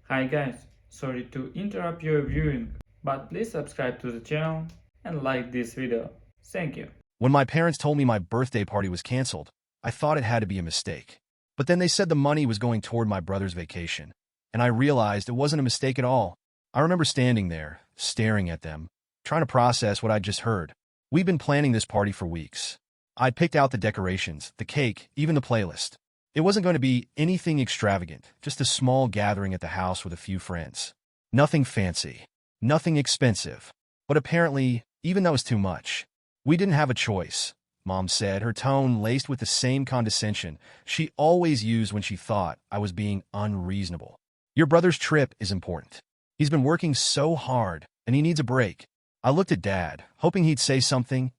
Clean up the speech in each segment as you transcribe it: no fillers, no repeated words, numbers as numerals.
Hi guys, sorry to interrupt your viewing, but please subscribe to the channel and like this video. Thank you. When my parents told me my birthday party was canceled, I thought it had to be a mistake. But then they said the money was going toward my brother's vacation, and I realized it wasn't a mistake at all. I remember standing there, staring at them, trying to process what I'd just heard. We'd been planning this party for weeks. I'd picked out the decorations, the cake, even the playlist. It wasn't going to be anything extravagant, just a small gathering at the house with a few friends. Nothing fancy, nothing expensive. But apparently, even that was too much. We didn't have a choice, Mom said, her tone laced with the same condescension she always used when she thought I was being unreasonable. Your brother's trip is important. He's been working so hard, and he needs a break. I looked at Dad, hoping he'd say something,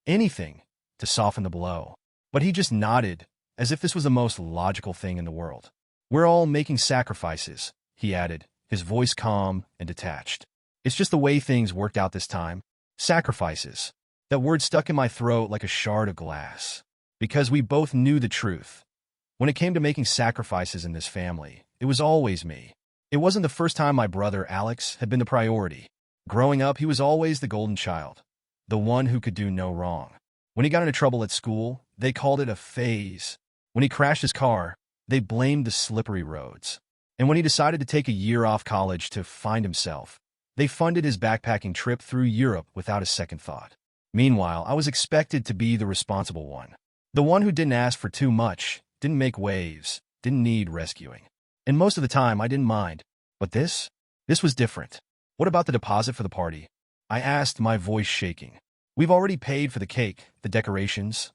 anything, to soften the blow. But he just nodded, as if this was the most logical thing in the world. We're all making sacrifices, he added, his voice calm and detached. It's just the way things worked out this time. Sacrifices. That word stuck in my throat like a shard of glass. Because we both knew the truth. When it came to making sacrifices in this family, it was always me. It wasn't the first time my brother, Alex, had been the priority. Growing up, he was always the golden child, the one who could do no wrong. When he got into trouble at school, they called it a phase. When he crashed his car, they blamed the slippery roads. And when he decided to take a year off college to find himself, they funded his backpacking trip through Europe without a second thought. Meanwhile, I was expected to be the responsible one. The one who didn't ask for too much, didn't make waves, didn't need rescuing. And most of the time, I didn't mind. But this was different. What about the deposit for the party? I asked, my voice shaking. We've already paid for the cake, the decorations.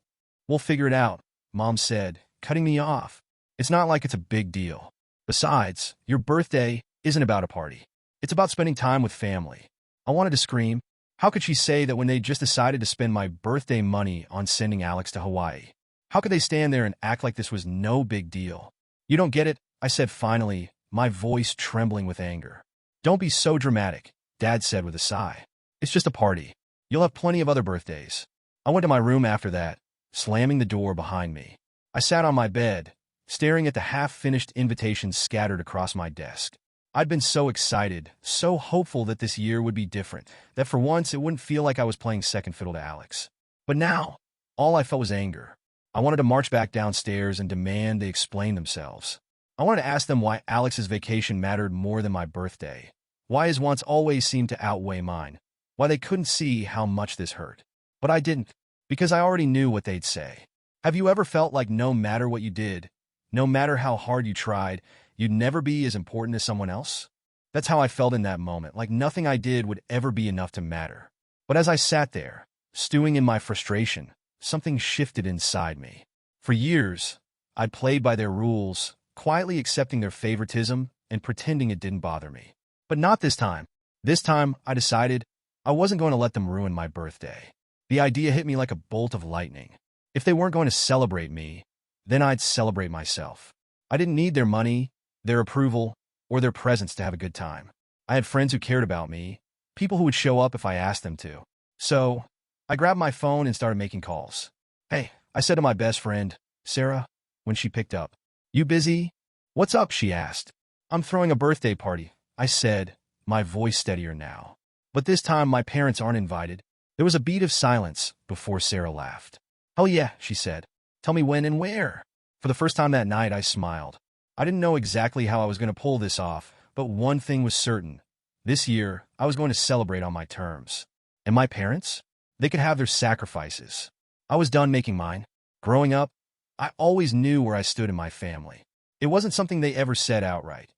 We'll figure it out, Mom said, cutting me off. It's not like it's a big deal. Besides, your birthday isn't about a party. It's about spending time with family. I wanted to scream. How could she say that when they just decided to spend my birthday money on sending Alex to Hawaii? How could they stand there and act like this was no big deal? You don't get it, I said finally, my voice trembling with anger. Don't be so dramatic, Dad said with a sigh. It's just a party. You'll have plenty of other birthdays. I went to my room after that, slamming the door behind me. I sat on my bed, staring at the half-finished invitations scattered across my desk. I'd been so excited, so hopeful that this year would be different, that for once it wouldn't feel like I was playing second fiddle to Alex. But now, all I felt was anger. I wanted to march back downstairs and demand they explain themselves. I wanted to ask them why Alex's vacation mattered more than my birthday, why his wants always seemed to outweigh mine, why they couldn't see how much this hurt. But I didn't, because I already knew what they'd say. Have you ever felt like no matter what you did, no matter how hard you tried, you'd never be as important as someone else? That's how I felt in that moment, like nothing I did would ever be enough to matter. But as I sat there, stewing in my frustration, something shifted inside me. For years, I'd played by their rules, quietly accepting their favoritism and pretending it didn't bother me. But not this time. This time, I decided I wasn't going to let them ruin my birthday. The idea hit me like a bolt of lightning. If they weren't going to celebrate me, then I'd celebrate myself. I didn't need their money, their approval, or their presence to have a good time. I had friends who cared about me, people who would show up if I asked them to. So, I grabbed my phone and started making calls. Hey, I said to my best friend, Sarah, when she picked up. You busy? What's up, she asked. I'm throwing a birthday party, I said, my voice steadier now. But this time my parents aren't invited. There was a beat of silence before Sarah laughed. Hell yeah, she said. Tell me when and where. For the first time that night, I smiled. I didn't know exactly how I was going to pull this off, but one thing was certain. This year, I was going to celebrate on my terms. And my parents? They could have their sacrifices. I was done making mine. Growing up, I always knew where I stood in my family. It wasn't something they ever said outright.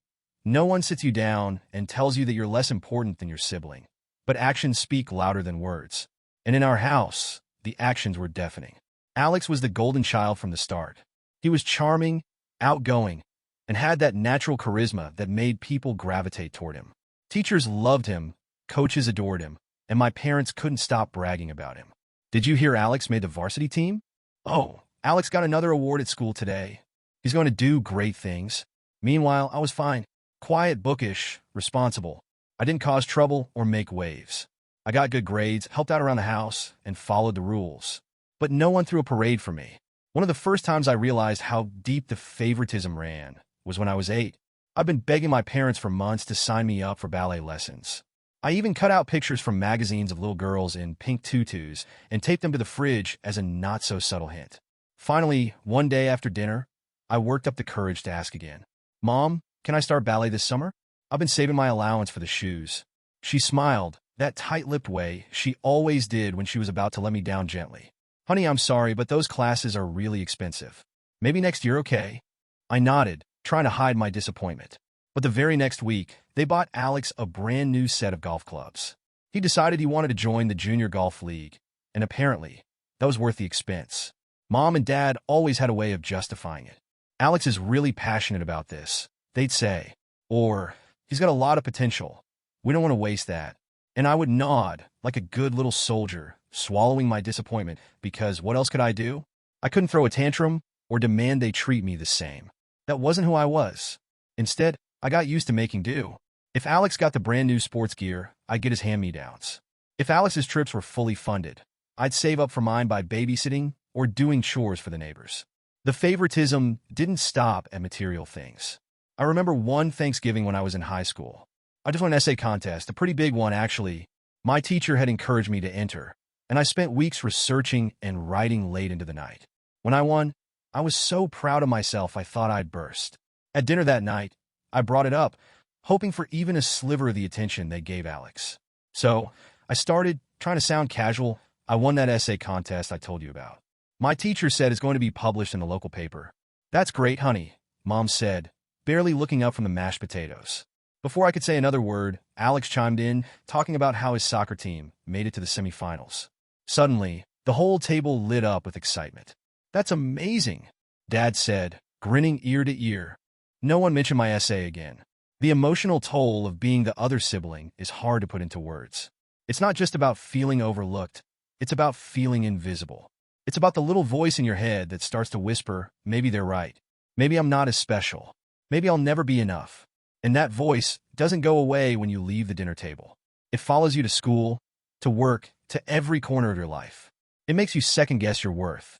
No one sits you down and tells you that you're less important than your sibling. But actions speak louder than words. And in our house, the actions were deafening. Alex was the golden child from the start. He was charming, outgoing, and had that natural charisma that made people gravitate toward him. Teachers loved him, coaches adored him, and my parents couldn't stop bragging about him. Did you hear Alex made the varsity team? Oh, Alex got another award at school today. He's going to do great things. Meanwhile, I was fine. Quiet, bookish, responsible. I didn't cause trouble or make waves. I got good grades, helped out around the house, and followed the rules. But no one threw a parade for me. One of the first times I realized how deep the favoritism ran was when I was 8. I've been begging my parents for months to sign me up for ballet lessons. I even cut out pictures from magazines of little girls in pink tutus and taped them to the fridge as a not-so-subtle hint. Finally, one day after dinner, I worked up the courage to ask again. Mom, can I start ballet this summer? I've been saving my allowance for the shoes. She smiled, that tight-lipped way she always did when she was about to let me down gently. Honey, I'm sorry, but those classes are really expensive. Maybe next year, okay? I nodded, trying to hide my disappointment. But the very next week, they bought Alex a brand new set of golf clubs. He decided he wanted to join the Junior Golf League, and apparently, that was worth the expense. Mom and Dad always had a way of justifying it. Alex is really passionate about this, they'd say. Or, he's got a lot of potential. We don't want to waste that. And I would nod, like a good little soldier, swallowing my disappointment, because what else could I do? I couldn't throw a tantrum or demand they treat me the same. That wasn't who I was. Instead, I got used to making do. If Alex got the brand new sports gear, I'd get his hand-me-downs. If Alex's trips were fully funded, I'd save up for mine by babysitting or doing chores for the neighbors. The favoritism didn't stop at material things. I remember one Thanksgiving when I was in high school. I just won an essay contest, a pretty big one actually. My teacher had encouraged me to enter, and I spent weeks researching and writing late into the night. When I won, I was so proud of myself I thought I'd burst. At dinner that night, I brought it up, hoping for even a sliver of the attention they gave Alex. So, I started trying to sound casual. I won that essay contest I told you about. My teacher said it's going to be published in the local paper. That's great, honey, Mom said, barely looking up from the mashed potatoes. Before I could say another word, Alex chimed in, talking about how his soccer team made it to the semifinals. Suddenly, the whole table lit up with excitement. That's amazing, Dad said, grinning ear to ear. No one mentioned my essay again. The emotional toll of being the other sibling is hard to put into words. It's not just about feeling overlooked. It's about feeling invisible. It's about the little voice in your head that starts to whisper, maybe they're right. Maybe I'm not as special. Maybe I'll never be enough. And that voice doesn't go away when you leave the dinner table. It follows you to school, to work, to every corner of your life. It makes you second-guess your worth,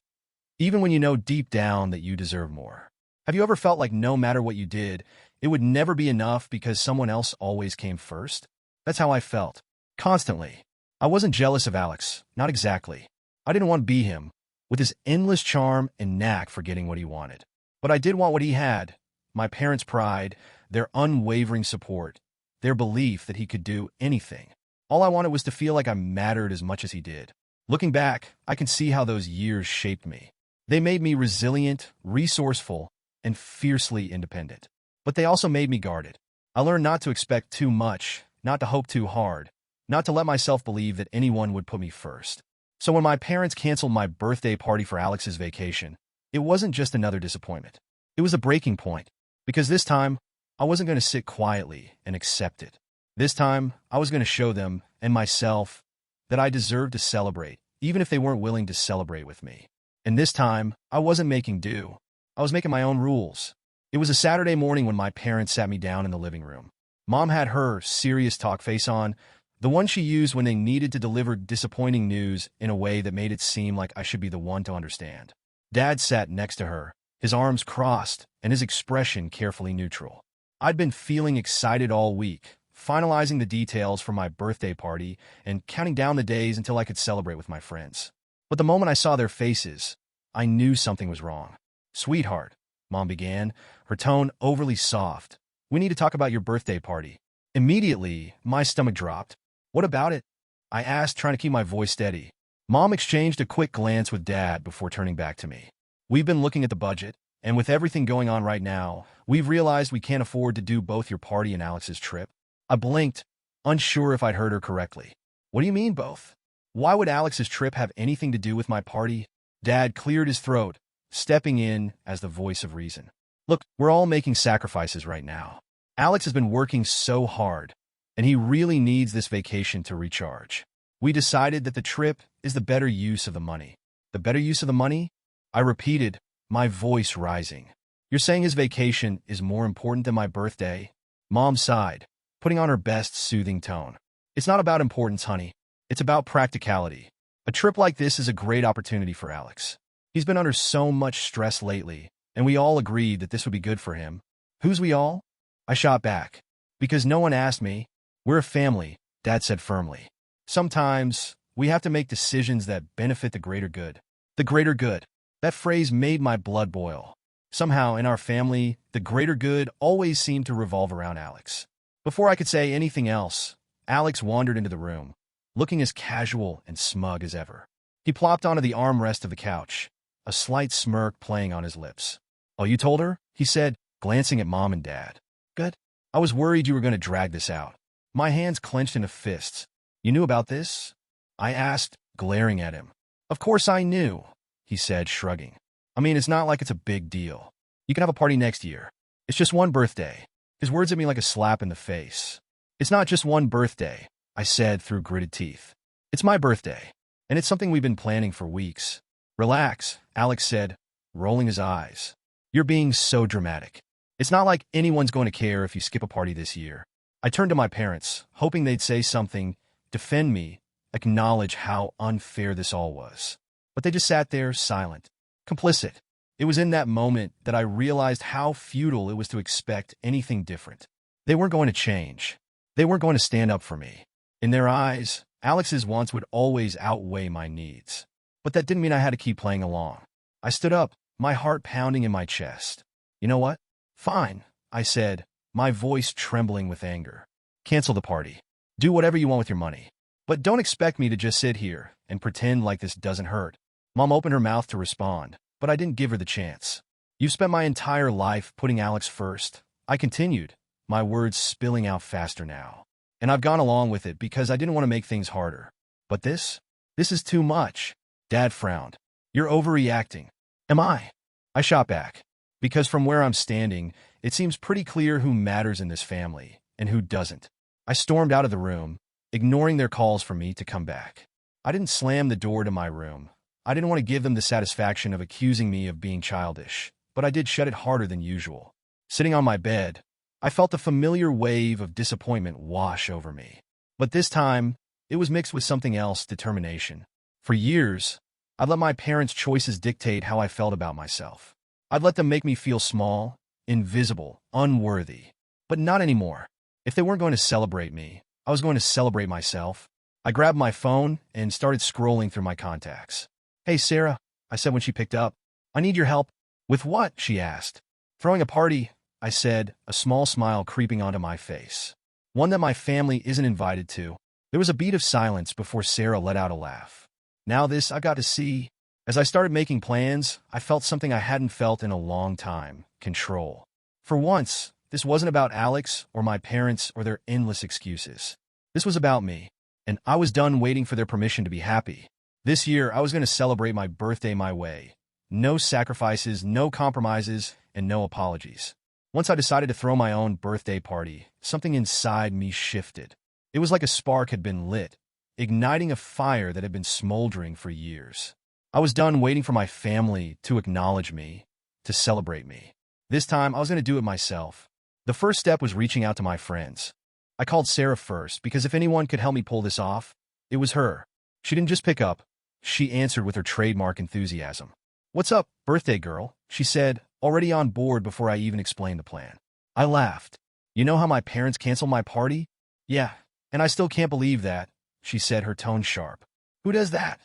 even when you know deep down that you deserve more. Have you ever felt like no matter what you did, it would never be enough because someone else always came first? That's how I felt. Constantly. I wasn't jealous of Alex. Not exactly. I didn't want to be him, with his endless charm and knack for getting what he wanted. But I did want what he had. My parents' pride, their unwavering support, their belief that he could do anything. All I wanted was to feel like I mattered as much as he did. Looking back, I can see how those years shaped me. They made me resilient, resourceful, and fiercely independent. But they also made me guarded. I learned not to expect too much, not to hope too hard, not to let myself believe that anyone would put me first. So when my parents canceled my birthday party for Alex's vacation, it wasn't just another disappointment. It was a breaking point, because this time, I wasn't going to sit quietly and accept it. This time, I was going to show them, and myself, that I deserved to celebrate, even if they weren't willing to celebrate with me. And this time, I wasn't making do. I was making my own rules. It was a Saturday morning when my parents sat me down in the living room. Mom had her serious talk face on, the one she used when they needed to deliver disappointing news in a way that made it seem like I should be the one to understand. Dad sat next to her, his arms crossed and his expression carefully neutral. I'd been feeling excited all week, finalizing the details for my birthday party and counting down the days until I could celebrate with my friends. But the moment I saw their faces, I knew something was wrong. Sweetheart, Mom began, her tone overly soft. We need to talk about your birthday party. Immediately, my stomach dropped. What about it? I asked, trying to keep my voice steady. Mom exchanged a quick glance with Dad before turning back to me. We've been looking at the budget, and with everything going on right now, we've realized we can't afford to do both your party and Alex's trip. I blinked, unsure if I'd heard her correctly. What do you mean both? Why would Alex's trip have anything to do with my party? Dad cleared his throat, stepping in as the voice of reason. Look, we're all making sacrifices right now. Alex has been working so hard, and he really needs this vacation to recharge. We decided that the trip is the better use of the money. The better use of the money? I repeated, my voice rising. You're saying his vacation is more important than my birthday? Mom sighed, putting on her best soothing tone. It's not about importance, honey. It's about practicality. A trip like this is a great opportunity for Alex. He's been under so much stress lately, and we all agreed that this would be good for him. Who's we all? I shot back. Because no one asked me. We're a family, Dad said firmly. Sometimes, we have to make decisions that benefit the greater good. The greater good. That phrase made my blood boil. Somehow, in our family, the greater good always seemed to revolve around Alex. Before I could say anything else, Alex wandered into the room, looking as casual and smug as ever. He plopped onto the armrest of the couch, a slight smirk playing on his lips. "Oh, you told her?" he said, glancing at Mom and Dad. "Good. I was worried you were going to drag this out." My hands clenched into fists. "You knew about this?" I asked, glaring at him. "Of course I knew," he said, shrugging. "I mean, it's not like it's a big deal. You can have a party next year. It's just one birthday." His words hit me like a slap in the face. "It's not just one birthday," I said through gritted teeth. "It's my birthday, and it's something we've been planning for weeks." "Relax," Alex said, rolling his eyes. "You're being so dramatic. It's not like anyone's going to care if you skip a party this year." I turned to my parents, hoping they'd say something, defend me, acknowledge how unfair this all was. But they just sat there, silent, complicit. It was in that moment that I realized how futile it was to expect anything different. They weren't going to change. They weren't going to stand up for me. In their eyes, Alex's wants would always outweigh my needs. But that didn't mean I had to keep playing along. I stood up, my heart pounding in my chest. "You know what? Fine," I said, my voice trembling with anger. "Cancel the party. Do whatever you want with your money. But don't expect me to just sit here and pretend like this doesn't hurt." Mom opened her mouth to respond, but I didn't give her the chance. "You've spent my entire life putting Alex first," I continued, my words spilling out faster now. "And I've gone along with it because I didn't want to make things harder. But this is too much." Dad frowned. "You're overreacting." "Am I?" I shot back. Because from where I'm standing, it seems pretty clear who matters in this family and who doesn't. I stormed out of the room, ignoring their calls for me to come back. I didn't slam the door to my room. I didn't want to give them the satisfaction of accusing me of being childish, but I did shut it harder than usual. Sitting on my bed, I felt the familiar wave of disappointment wash over me. But this time, it was mixed with something else, determination. For years, I'd let my parents' choices dictate how I felt about myself. I'd let them make me feel small, invisible, unworthy. But not anymore. If they weren't going to celebrate me, I was going to celebrate myself. I grabbed my phone and started scrolling through my contacts. "Hey, Sarah," I said when she picked up. "I need your help." "With what?" she asked. "Throwing a party," I said, a small smile creeping onto my face. "One that my family isn't invited to." There was a beat of silence before Sarah let out a laugh. "Now this I got to see." As I started making plans, I felt something I hadn't felt in a long time: control. For once, this wasn't about Alex or my parents or their endless excuses. This was about me, and I was done waiting for their permission to be happy. This year, I was going to celebrate my birthday my way. No sacrifices, no compromises, and no apologies. Once I decided to throw my own birthday party, something inside me shifted. It was like a spark had been lit, igniting a fire that had been smoldering for years. I was done waiting for my family to acknowledge me, to celebrate me. This time, I was going to do it myself. The first step was reaching out to my friends. I called Sarah first because if anyone could help me pull this off, it was her. She didn't just pick up. She answered with her trademark enthusiasm. "What's up, birthday girl?" she said, already on board before I even explained the plan. I laughed. "You know how my parents canceled my party?" "Yeah, and I still can't believe that," she said, her tone sharp. "Who does that?"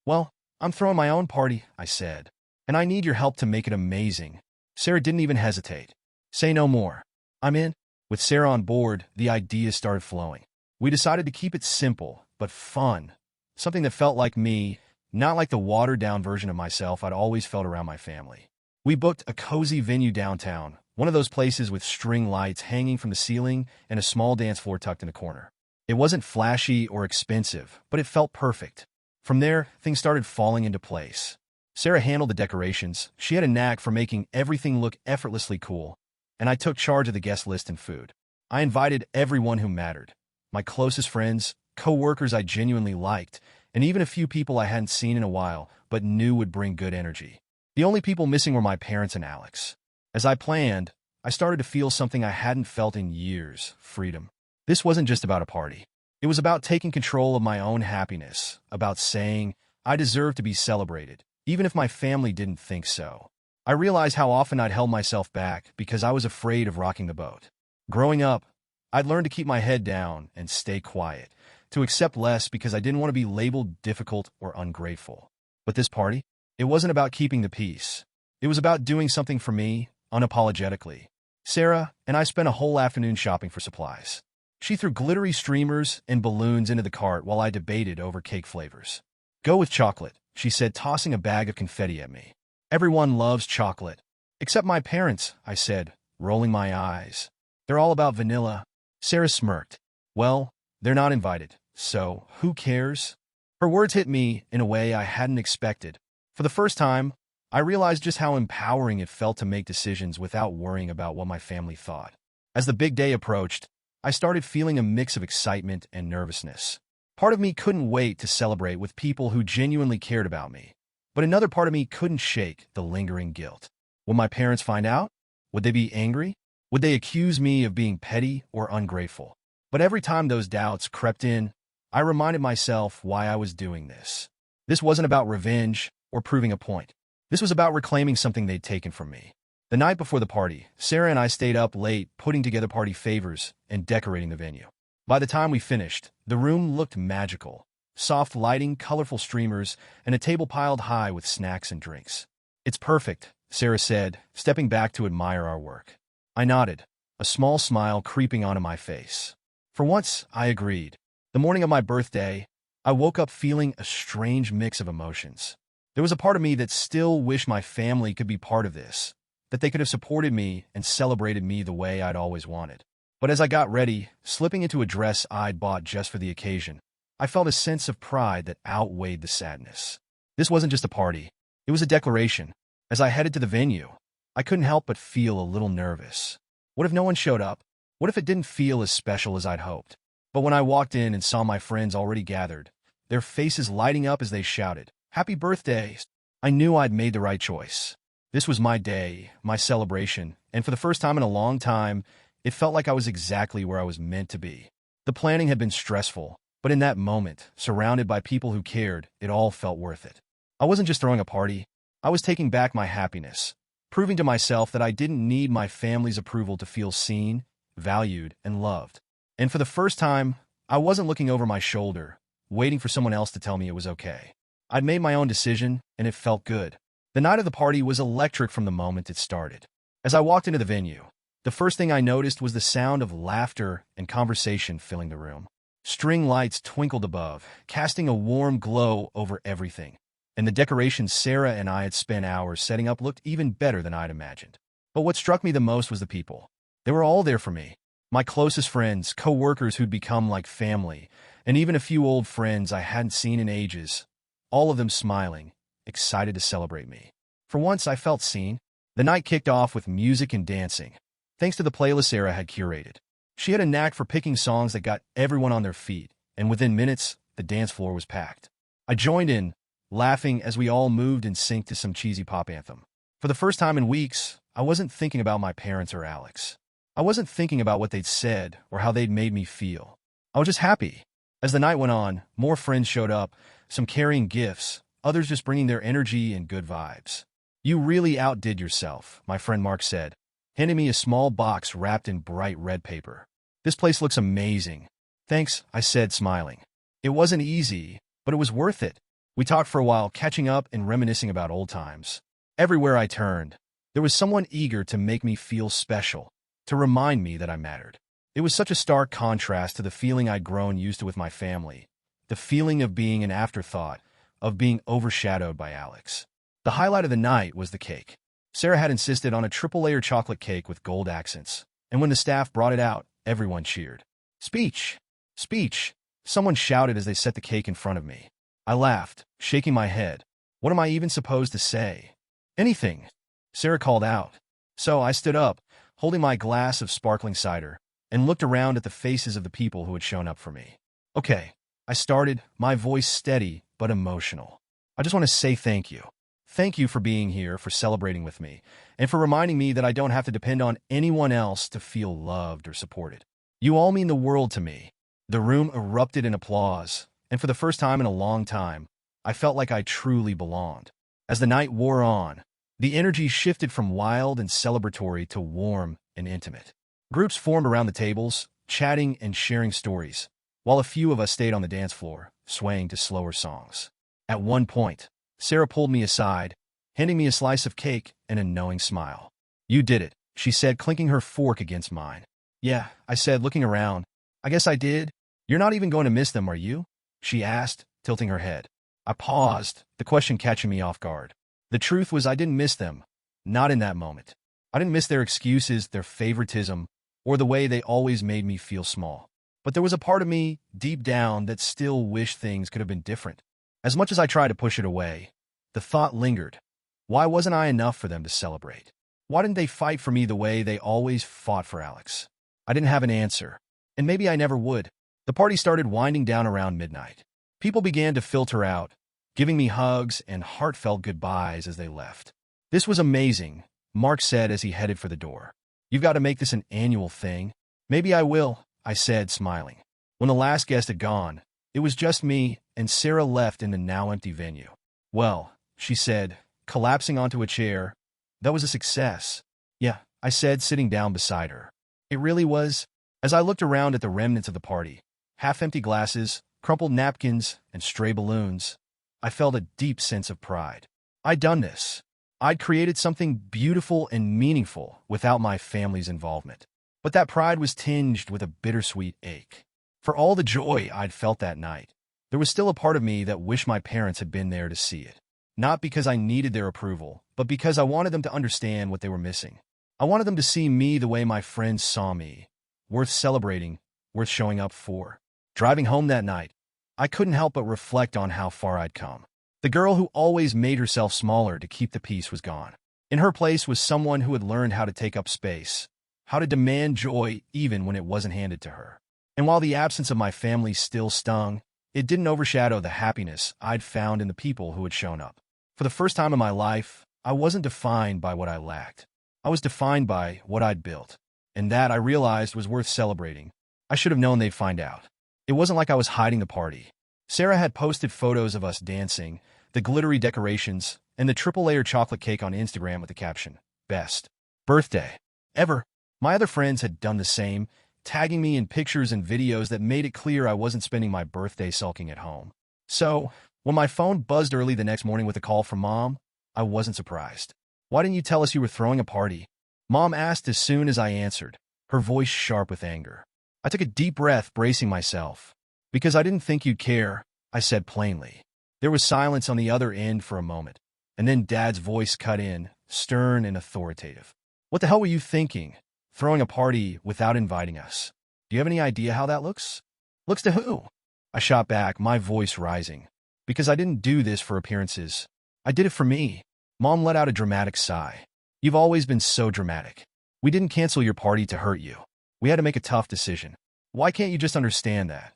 "Well, I'm throwing my own party," I said, "and I need your help to make it amazing." Sarah didn't even hesitate. "Say no more. I'm in." With Sarah on board, the ideas started flowing. We decided to keep it simple, but fun. Something that felt like me, not like the watered-down version of myself I'd always felt around my family. We booked a cozy venue downtown, one of those places with string lights hanging from the ceiling and a small dance floor tucked in the corner. It wasn't flashy or expensive, but it felt perfect. From there, things started falling into place. Sarah handled the decorations. She had a knack for making everything look effortlessly cool, and I took charge of the guest list and food. I invited everyone who mattered. My closest friends, co-workers I genuinely liked, and even a few people I hadn't seen in a while but knew would bring good energy. The only people missing were my parents and Alex. As I planned, I started to feel something I hadn't felt in years: freedom. This wasn't just about a party. It was about taking control of my own happiness, about saying, I deserve to be celebrated, even if my family didn't think so. I realized how often I'd held myself back because I was afraid of rocking the boat. Growing up, I'd learned to keep my head down and stay quiet, to accept less because I didn't want to be labeled difficult or ungrateful. But this party, it wasn't about keeping the peace. It was about doing something for me, unapologetically. Sarah and I spent a whole afternoon shopping for supplies. She threw glittery streamers and balloons into the cart while I debated over cake flavors. Go with chocolate, she said, tossing a bag of confetti at me. Everyone loves chocolate. Except my parents, I said, rolling my eyes. They're all about vanilla. Sarah smirked. Well, they're not invited, so who cares? Her words hit me in a way I hadn't expected. For the first time, I realized just how empowering it felt to make decisions without worrying about what my family thought. As the big day approached, I started feeling a mix of excitement and nervousness. Part of me couldn't wait to celebrate with people who genuinely cared about me, but another part of me couldn't shake the lingering guilt. Would my parents find out? Would they be angry? Would they accuse me of being petty or ungrateful? But every time those doubts crept in, I reminded myself why I was doing this. This wasn't about revenge or proving a point. This was about reclaiming something they'd taken from me. The night before the party, Sarah and I stayed up late putting together party favors and decorating the venue. By the time we finished, the room looked magical. Soft lighting, colorful streamers, and a table piled high with snacks and drinks. It's perfect, Sarah said, stepping back to admire our work. I nodded, a small smile creeping onto my face. For once, I agreed. The morning of my birthday, I woke up feeling a strange mix of emotions. There was a part of me that still wished my family could be part of this, that they could have supported me and celebrated me the way I'd always wanted. But as I got ready, slipping into a dress I'd bought just for the occasion, I felt a sense of pride that outweighed the sadness. This wasn't just a party. It was a declaration. As I headed to the venue, I couldn't help but feel a little nervous. What if no one showed up? What if it didn't feel as special as I'd hoped? But when I walked in and saw my friends already gathered, their faces lighting up as they shouted, "Happy birthday!" I knew I'd made the right choice. This was my day, my celebration, and for the first time in a long time, it felt like I was exactly where I was meant to be. The planning had been stressful, but in that moment, surrounded by people who cared, it all felt worth it. I wasn't just throwing a party. I was taking back my happiness, proving to myself that I didn't need my family's approval to feel seen, valued, and loved. And for the first time, I wasn't looking over my shoulder, waiting for someone else to tell me it was okay. I'd made my own decision, and it felt good. The night of the party was electric from the moment it started. As I walked into the venue, the first thing I noticed was the sound of laughter and conversation filling the room. String lights twinkled above, casting a warm glow over everything. And the decorations Sarah and I had spent hours setting up looked even better than I'd imagined. But what struck me the most was the people. They were all there for me. My closest friends, co-workers who'd become like family, and even a few old friends I hadn't seen in ages, all of them smiling, excited to celebrate me. For once, I felt seen. The night kicked off with music and dancing, thanks to the playlist Sarah had curated. She had a knack for picking songs that got everyone on their feet, and within minutes, the dance floor was packed. I joined in, laughing as we all moved in sync to some cheesy pop anthem. For the first time in weeks, I wasn't thinking about my parents or Alex. I wasn't thinking about what they'd said or how they'd made me feel. I was just happy. As the night went on, more friends showed up, some carrying gifts, others just bringing their energy and good vibes. "You really outdid yourself," my friend Mark said, handing me a small box wrapped in bright red paper. "This place looks amazing." "Thanks," I said, smiling. It wasn't easy, but it was worth it. We talked for a while, catching up and reminiscing about old times. Everywhere I turned, there was someone eager to make me feel special, to remind me that I mattered. It was such a stark contrast to the feeling I'd grown used to with my family, the feeling of being an afterthought, of being overshadowed by Alex. The highlight of the night was the cake. Sarah had insisted on a triple-layer chocolate cake with gold accents, and when the staff brought it out, everyone cheered. "Speech! Speech!" someone shouted as they set the cake in front of me. I laughed, shaking my head. What am I even supposed to say? "Anything," Sarah called out. So I stood up, holding my glass of sparkling cider, and looked around at the faces of the people who had shown up for me. "Okay," I started, my voice steady but emotional. "I just want to say thank you. Thank you for being here, for celebrating with me, and for reminding me that I don't have to depend on anyone else to feel loved or supported. You all mean the world to me." The room erupted in applause, and for the first time in a long time, I felt like I truly belonged. As the night wore on, the energy shifted from wild and celebratory to warm and intimate. Groups formed around the tables, chatting and sharing stories, while a few of us stayed on the dance floor, swaying to slower songs. At one point, Sarah pulled me aside, handing me a slice of cake and a knowing smile. "You did it," she said, clinking her fork against mine. "Yeah," I said, looking around. "I guess I did. You're not even going to miss them, are you?" she asked, tilting her head. I paused, the question catching me off guard. The truth was I didn't miss them. Not in that moment. I didn't miss their excuses, their favoritism, or the way they always made me feel small. But there was a part of me, deep down, that still wished things could have been different. As much as I tried to push it away, the thought lingered. Why wasn't I enough for them to celebrate? Why didn't they fight for me the way they always fought for Alex? I didn't have an answer, and maybe I never would. The party started winding down around midnight. People began to filter out, giving me hugs and heartfelt goodbyes as they left. "This was amazing," Mark said as he headed for the door. "You've got to make this an annual thing." "Maybe I will," I said, smiling. When the last guest had gone, it was just me and Sarah left in the now empty venue. "Well," she said, collapsing onto a chair, "that was a success." "Yeah," I said, sitting down beside her. "It really was." As I looked around at the remnants of the party, half-empty glasses, crumpled napkins, and stray balloons, I felt a deep sense of pride. I'd done this. I'd created something beautiful and meaningful without my family's involvement. But that pride was tinged with a bittersweet ache. For all the joy I'd felt that night, there was still a part of me that wished my parents had been there to see it. Not because I needed their approval, but because I wanted them to understand what they were missing. I wanted them to see me the way my friends saw me, worth celebrating, worth showing up for. Driving home that night, I couldn't help but reflect on how far I'd come. The girl who always made herself smaller to keep the peace was gone. In her place was someone who had learned how to take up space, how to demand joy even when it wasn't handed to her. And while the absence of my family still stung, it didn't overshadow the happiness I'd found in the people who had shown up. For the first time in my life, I wasn't defined by what I lacked. I was defined by what I'd built. And that, I realized, was worth celebrating. I should have known they'd find out. It wasn't like I was hiding the party. Sarah had posted photos of us dancing, the glittery decorations, and the triple-layer chocolate cake on Instagram with the caption, "Best birthday ever." My other friends had done the same, tagging me in pictures and videos that made it clear I wasn't spending my birthday sulking at home. So, when my phone buzzed early the next morning with a call from Mom, I wasn't surprised. "Why didn't you tell us you were throwing a party?" Mom asked as soon as I answered, her voice sharp with anger. I took a deep breath, bracing myself. "Because I didn't think you'd care," I said plainly. There was silence on the other end for a moment, and then Dad's voice cut in, stern and authoritative. "What the hell were you thinking? Throwing a party without inviting us? Do you have any idea how that looks?" "Looks to who?" I shot back, my voice rising. "Because I didn't do this for appearances. I did it for me." Mom let out a dramatic sigh. "You've always been so dramatic. We didn't cancel your party to hurt you. We had to make a tough decision. Why can't you just understand that?"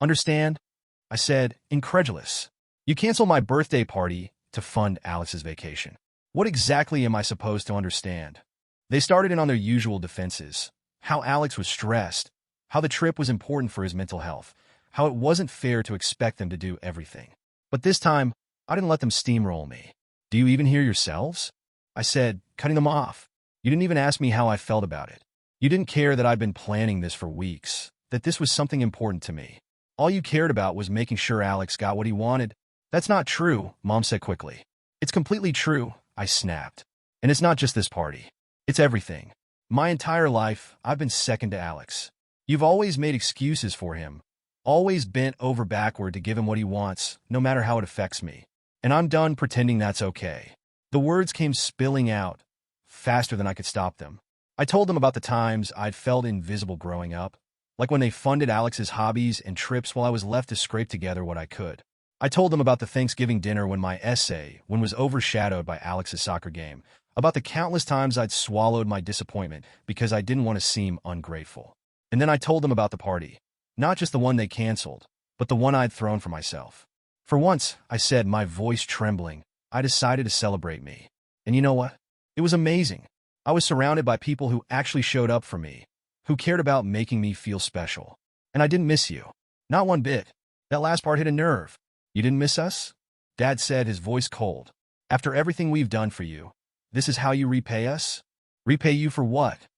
"Understand?" I said, incredulous. "You canceled my birthday party to fund Alex's vacation. What exactly am I supposed to understand?" They started in on their usual defenses. How Alex was stressed, how the trip was important for his mental health, how it wasn't fair to expect them to do everything. But this time, I didn't let them steamroll me. "Do you even hear yourselves?" I said, cutting them off. "You didn't even ask me how I felt about it. You didn't care that I'd been planning this for weeks, that this was something important to me. All you cared about was making sure Alex got what he wanted." "That's not true," Mom said quickly. "It's completely true," I snapped. "And it's not just this party. It's everything. My entire life, I've been second to Alex. You've always made excuses for him, always bent over backward to give him what he wants, no matter how it affects me. And I'm done pretending that's okay." The words came spilling out, faster than I could stop them. I told them about the times I'd felt invisible growing up, like when they funded Alex's hobbies and trips while I was left to scrape together what I could. I told them about the Thanksgiving dinner when my essay was overshadowed by Alex's soccer game, about the countless times I'd swallowed my disappointment because I didn't want to seem ungrateful. And then I told them about the party, not just the one they canceled, but the one I'd thrown for myself. "For once," I said, my voice trembling, "I decided to celebrate me. And you know what? It was amazing. I was surrounded by people who actually showed up for me, who cared about making me feel special. And I didn't miss you. Not one bit. That last part hit a nerve." "You didn't miss us?" Dad said, his voice cold. "After everything we've done for you, this is how you repay us?" "Repay you for what?"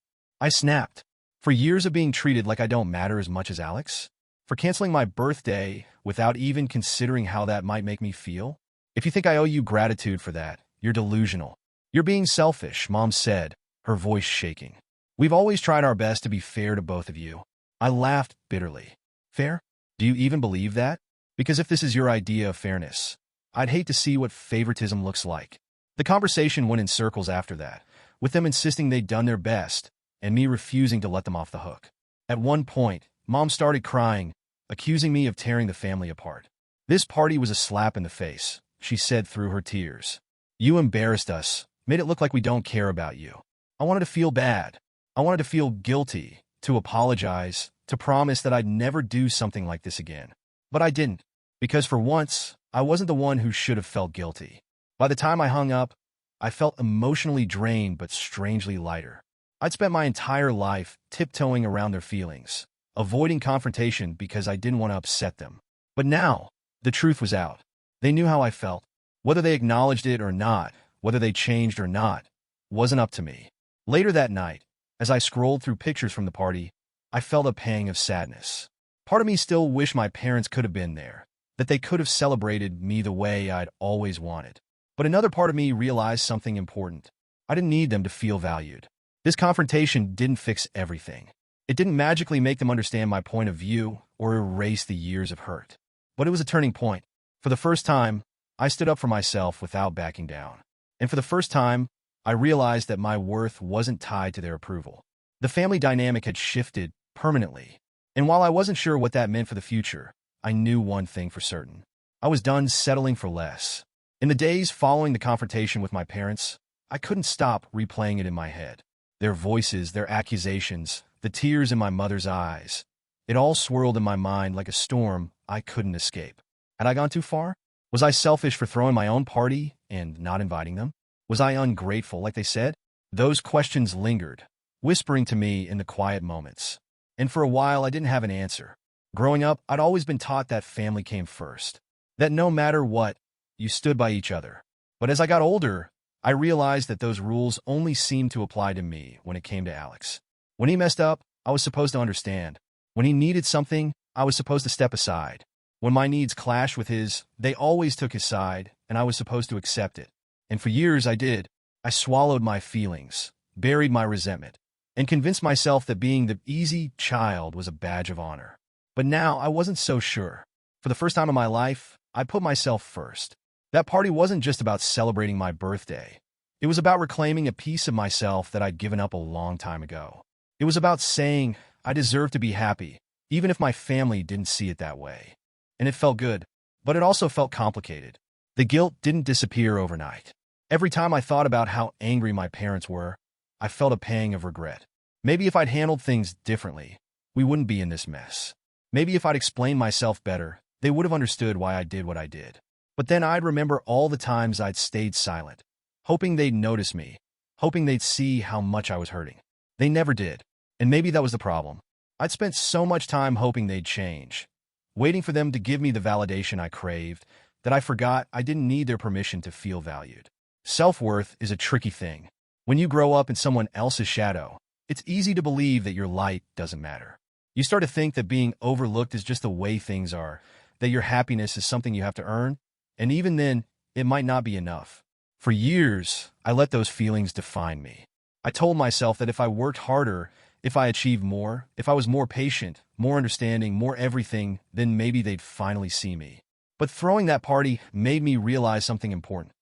I snapped. For years of being treated like I don't matter as much as Alex? For canceling my birthday without even considering how that might make me feel? If you think I owe you gratitude for that, you're delusional. You're being selfish, Mom said, her voice shaking. We've always tried our best to be fair to both of you. I laughed bitterly. Fair? Do you even believe that? Because if this is your idea of fairness, I'd hate to see what favoritism looks like. The conversation went in circles after that, with them insisting they'd done their best, and me refusing to let them off the hook. At one point, Mom started crying, accusing me of tearing the family apart. This party was a slap in the face, she said through her tears. You embarrassed us, made it look like we don't care about you. I wanted to feel bad. I wanted to feel guilty, to apologize, to promise that I'd never do something like this again. But I didn't, because for once, I wasn't the one who should have felt guilty. By the time I hung up, I felt emotionally drained but strangely lighter. I'd spent my entire life tiptoeing around their feelings, avoiding confrontation because I didn't want to upset them. But now, the truth was out. They knew how I felt. Whether they acknowledged it or not, whether they changed or not, wasn't up to me. Later that night, as I scrolled through pictures from the party, I felt a pang of sadness. Part of me still wished my parents could have been there, that they could have celebrated me the way I'd always wanted. But another part of me realized something important. I didn't need them to feel valued. This confrontation didn't fix everything. It didn't magically make them understand my point of view or erase the years of hurt. But it was a turning point. For the first time, I stood up for myself without backing down. And for the first time, I realized that my worth wasn't tied to their approval. The family dynamic had shifted permanently. And while I wasn't sure what that meant for the future, I knew one thing for certain. I was done settling for less. In the days following the confrontation with my parents, I couldn't stop replaying it in my head. Their voices, their accusations, the tears in my mother's eyes. It all swirled in my mind like a storm I couldn't escape. Had I gone too far? Was I selfish for throwing my own party and not inviting them? Was I ungrateful, like they said? Those questions lingered, whispering to me in the quiet moments. And for a while, I didn't have an answer. Growing up, I'd always been taught that family came first. That no matter what, you stood by each other. But as I got older, I realized that those rules only seemed to apply to me when it came to Alex. When he messed up, I was supposed to understand. When he needed something, I was supposed to step aside. When my needs clashed with his, they always took his side, and I was supposed to accept it. And for years I did. I swallowed my feelings, buried my resentment, and convinced myself that being the easy child was a badge of honor. But now I wasn't so sure. For the first time in my life, I put myself first. That party wasn't just about celebrating my birthday. It was about reclaiming a piece of myself that I'd given up a long time ago. It was about saying I deserve to be happy, even if my family didn't see it that way. And it felt good, but it also felt complicated. The guilt didn't disappear overnight. Every time I thought about how angry my parents were, I felt a pang of regret. Maybe if I'd handled things differently, we wouldn't be in this mess. Maybe if I'd explained myself better, they would have understood why I did what I did. But then I'd remember all the times I'd stayed silent, hoping they'd notice me, hoping they'd see how much I was hurting. They never did, and maybe that was the problem. I'd spent so much time hoping they'd change, waiting for them to give me the validation I craved, that I forgot I didn't need their permission to feel valued. Self-worth is a tricky thing. When you grow up in someone else's shadow, it's easy to believe that your light doesn't matter. You start to think that being overlooked is just the way things are, that your happiness is something you have to earn, and even then, it might not be enough. For years, I let those feelings define me. I told myself that if I worked harder, if I achieved more, if I was more patient, more understanding, more everything, then maybe they'd finally see me. But throwing that party made me realize something important.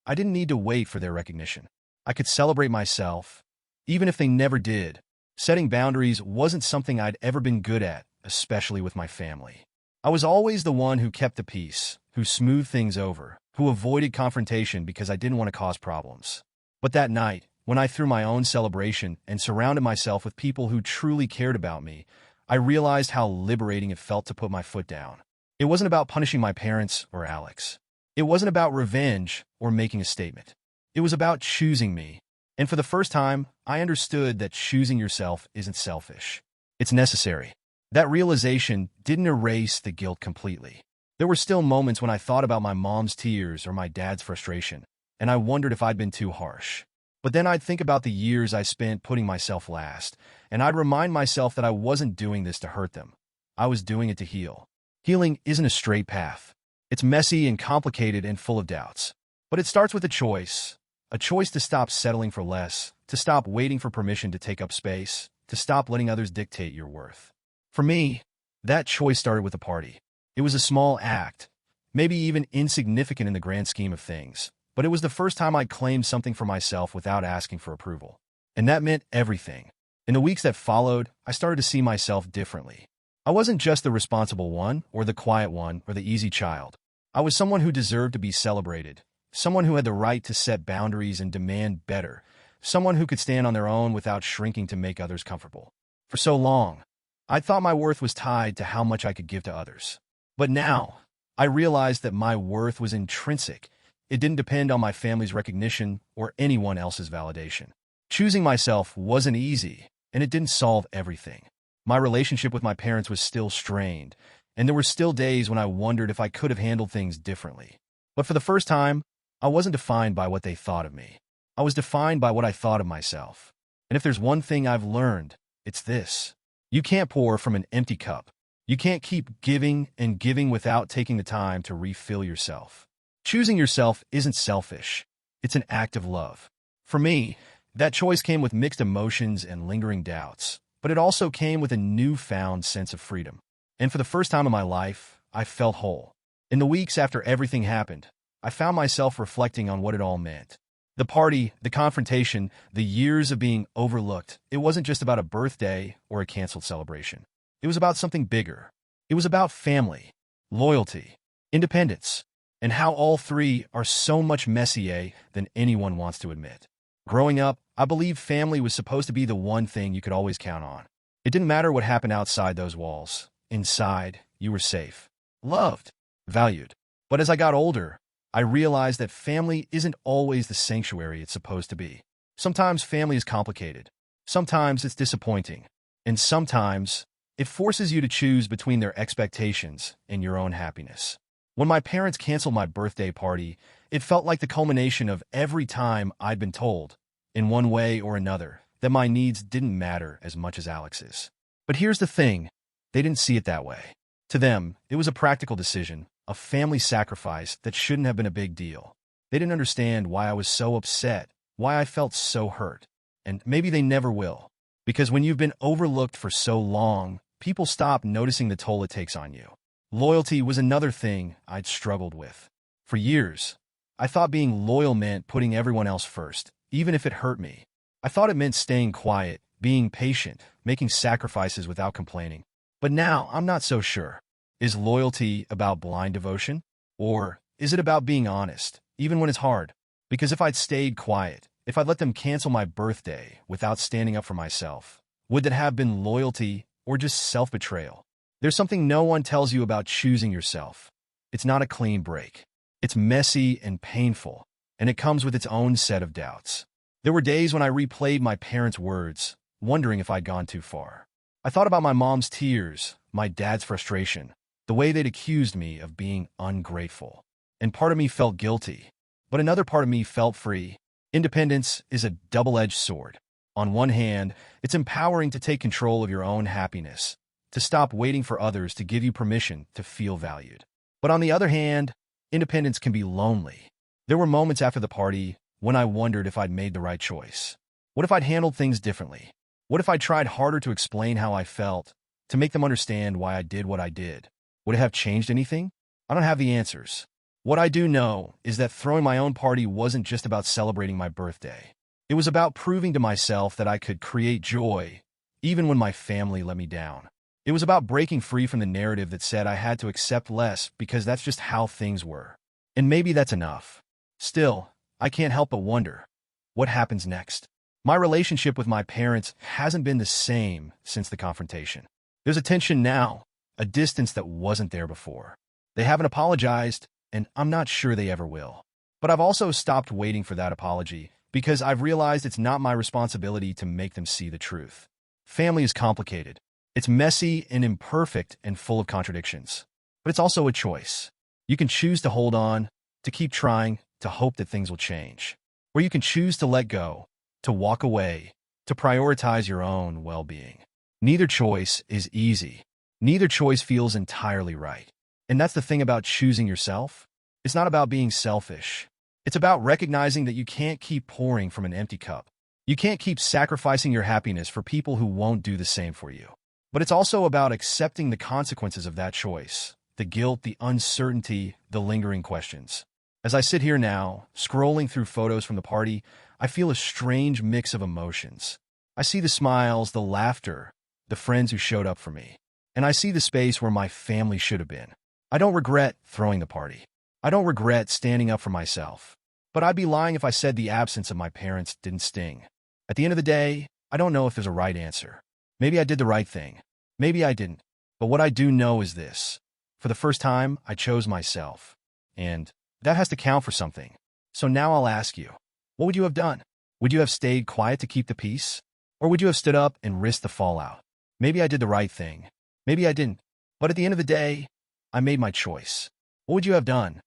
I didn't need to wait for their recognition. I could celebrate myself, even if they never did. Setting boundaries wasn't something I'd ever been good at, especially with my family. I was always the one who kept the peace, who smoothed things over, who avoided confrontation because I didn't want to cause problems. But that night, when I threw my own celebration and surrounded myself with people who truly cared about me, I realized how liberating it felt to put my foot down. It wasn't about punishing my parents or Alex. It wasn't about revenge or making a statement. It was about choosing me. And for the first time, I understood that choosing yourself isn't selfish. It's necessary. That realization didn't erase the guilt completely. There were still moments when I thought about my mom's tears or my dad's frustration, and I wondered if I'd been too harsh. But then I'd think about the years I spent putting myself last, and I'd remind myself that I wasn't doing this to hurt them. I was doing it to heal. Healing isn't a straight path. It's messy and complicated and full of doubts. But it starts with a choice to stop settling for less, to stop waiting for permission to take up space, to stop letting others dictate your worth. For me, that choice started with a party. It was a small act, maybe even insignificant in the grand scheme of things, but it was the first time I'd claimed something for myself without asking for approval. And that meant everything. In the weeks that followed, I started to see myself differently. I wasn't just the responsible one, or the quiet one, or the easy child. I was someone who deserved to be celebrated, someone who had the right to set boundaries and demand better, someone who could stand on their own without shrinking to make others comfortable. For so long, I thought my worth was tied to how much I could give to others. But now, I realized that my worth was intrinsic. It didn't depend on my family's recognition or anyone else's validation. Choosing myself wasn't easy, and it didn't solve everything. My relationship with my parents was still strained, and there were still days when I wondered if I could have handled things differently. But for the first time, I wasn't defined by what they thought of me. I was defined by what I thought of myself. And if there's one thing I've learned, it's this. You can't pour from an empty cup. You can't keep giving and giving without taking the time to refill yourself. Choosing yourself isn't selfish. It's an act of love. For me, that choice came with mixed emotions and lingering doubts, but it also came with a newfound sense of freedom. And for the first time in my life, I felt whole. In the weeks after everything happened, I found myself reflecting on what it all meant. The party, the confrontation, the years of being overlooked, it wasn't just about a birthday or a canceled celebration. It was about something bigger. It was about family, loyalty, independence, and how all three are so much messier than anyone wants to admit. Growing up, I believed family was supposed to be the one thing you could always count on. It didn't matter what happened outside those walls. Inside, you were safe, loved, valued. But as I got older, I realized that family isn't always the sanctuary it's supposed to be. Sometimes family is complicated. Sometimes it's disappointing. And sometimes it forces you to choose between their expectations and your own happiness. When my parents canceled my birthday party, it felt like the culmination of every time I'd been told, in one way or another, that my needs didn't matter as much as Alex's. But here's the thing, they didn't see it that way. To them, it was a practical decision, a family sacrifice that shouldn't have been a big deal. They didn't understand why I was so upset, why I felt so hurt. And maybe they never will. Because when you've been overlooked for so long, people stop noticing the toll it takes on you. Loyalty was another thing I'd struggled with. For years, I thought being loyal meant putting everyone else first, even if it hurt me. I thought it meant staying quiet, being patient, making sacrifices without complaining. But now, I'm not so sure. Is loyalty about blind devotion? Or is it about being honest, even when it's hard? Because if I'd stayed quiet, if I'd let them cancel my birthday without standing up for myself, would that have been loyalty or just self-betrayal? There's something no one tells you about choosing yourself. It's not a clean break. It's messy and painful, and it comes with its own set of doubts. There were days when I replayed my parents' words, wondering if I'd gone too far. I thought about my mom's tears, my dad's frustration, the way they'd accused me of being ungrateful. And part of me felt guilty, but another part of me felt free. Independence is a double-edged sword. On one hand, it's empowering to take control of your own happiness, to stop waiting for others to give you permission to feel valued. But on the other hand, independence can be lonely. There were moments after the party when I wondered if I'd made the right choice. What if I'd handled things differently? What if I tried harder to explain how I felt, to make them understand why I did what I did? Would it have changed anything? I don't have the answers. What I do know is that throwing my own party wasn't just about celebrating my birthday. It was about proving to myself that I could create joy, even when my family let me down. It was about breaking free from the narrative that said I had to accept less because that's just how things were. And maybe that's enough. Still, I can't help but wonder, what happens next? My relationship with my parents hasn't been the same since the confrontation. There's a tension now, a distance that wasn't there before. They haven't apologized, and I'm not sure they ever will. But I've also stopped waiting for that apology because I've realized it's not my responsibility to make them see the truth. Family is complicated. It's messy and imperfect and full of contradictions. But it's also a choice. You can choose to hold on, to keep trying, to hope that things will change. Or you can choose to let go, to walk away, to prioritize your own well-being. Neither choice is easy. Neither choice feels entirely right. And that's the thing about choosing yourself. It's not about being selfish. It's about recognizing that you can't keep pouring from an empty cup. You can't keep sacrificing your happiness for people who won't do the same for you. But it's also about accepting the consequences of that choice, the guilt, the uncertainty, the lingering questions. As I sit here now, scrolling through photos from the party, I feel a strange mix of emotions. I see the smiles, the laughter, the friends who showed up for me. And I see the space where my family should have been. I don't regret throwing the party. I don't regret standing up for myself. But I'd be lying if I said the absence of my parents didn't sting. At the end of the day, I don't know if there's a right answer. Maybe I did the right thing. Maybe I didn't. But what I do know is this. For the first time, I chose myself. And that has to count for something. So now I'll ask you, what would you have done? Would you have stayed quiet to keep the peace? Or would you have stood up and risked the fallout? Maybe I did the right thing. Maybe I didn't. But at the end of the day, I made my choice. What would you have done?